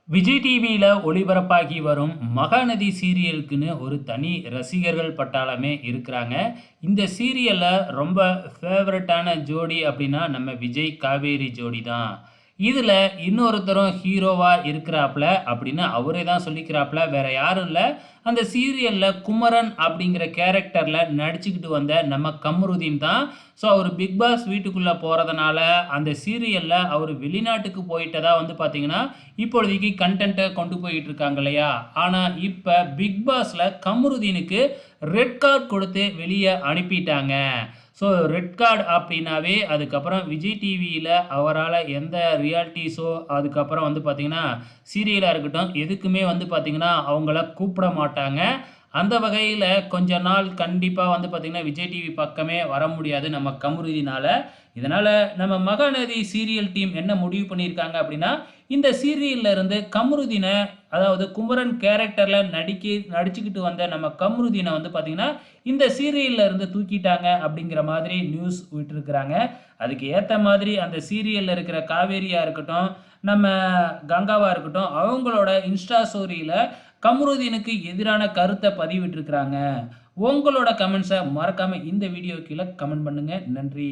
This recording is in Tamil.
விஜய் டிவியில ஒளிபரப்பாகி வரும் மகாநதி சீரியலுக்குன்னு ஒரு தனி ரசிகர்கள் பட்டாளமே இருக்கிறாங்க. இந்த சீரியல்ல ரொம்ப ஃபேவரட்டான ஜோடி அப்படின்னா நம்ம விஜய், காவேரி ஜோடி தான். இதுல இன்னொருத்தரும் ஹீரோவா இருக்கிறாப்ல அப்படின்னு அவரே தான் சொல்லிக்கிறாப்ல. வேற யாரும் இல்ல. அந்த சீரியல்ல குமரன் அப்படிங்கிற கேரக்டர்ல நடிச்சுக்கிட்டு வந்த நம்ம கமருதீன் தான். ஸோ அவரு பிக் பாஸ் வீட்டுக்குள்ள போறதுனால, அந்த சீரியல்ல அவரு வெளிநாட்டுக்கு போயிட்டதா வந்து பார்த்தீங்கன்னா, இப்பொழுதைக்கு கன்டென்ட்ட கொண்டு போயிட்டு இருக்காங்க இல்லையா? ஆனா இப்ப பிக் பாஸ்ல கமருதீனுக்கு ரெட் கார்ட் கொடுத்து வெளிய அனுப்பிட்டாங்க. ஸோ ரெட் கார்ட் அப்படின்னாவே அதுக்கப்புறம் விஜய் டிவியில அவரால எந்த ரியாலிட்டி ஷோ, அதுக்கப்புறம் வந்து பார்த்தீங்கன்னா, சீரியலா இருக்கட்டும், எதுக்குமே வந்து பார்த்தீங்கன்னா, அவங்கள கூப்பிட மாட்டாங்க. அந்த வகையில கொஞ்ச நாள் கண்டிப்பா வந்து பார்த்தீங்கன்னா, விஜய் டிவி பக்கமே வர முடியாது நம்ம கமருதீனால. இதனால நம்ம மகாநதி சீரியல் டீம் என்ன முடிவு பண்ணியிருக்காங்க அப்படின்னா, இந்த சீரியல்ல இருந்து கமருதீன, அதாவது குமரன் கேரக்டர்ல நடிச்சுக்கிட்டு வந்த நம்ம கமருதீன வந்து பார்த்தீங்கன்னா, இந்த சீரியல்ல இருந்து தூக்கிட்டாங்க அப்படிங்கிற மாதிரி நியூஸ் விட்டுருக்காங்க. அதுக்கு ஏத்த மாதிரி அந்த சீரியல்ல இருக்கிற காவேரியா இருக்கட்டும், நம்ம கங்காவா இருக்கட்டும், அவங்களோட இன்ஸ்டா ஸ்டோரியில கமருதீனுக்கு எதிரான கருத்த பதிவிட்டிருக்கிறாங்க. உங்களோட கமெண்ட்ஸ மறக்காம இந்த வீடியோ கீழ கமெண்ட் பண்ணுங்க. நன்றி.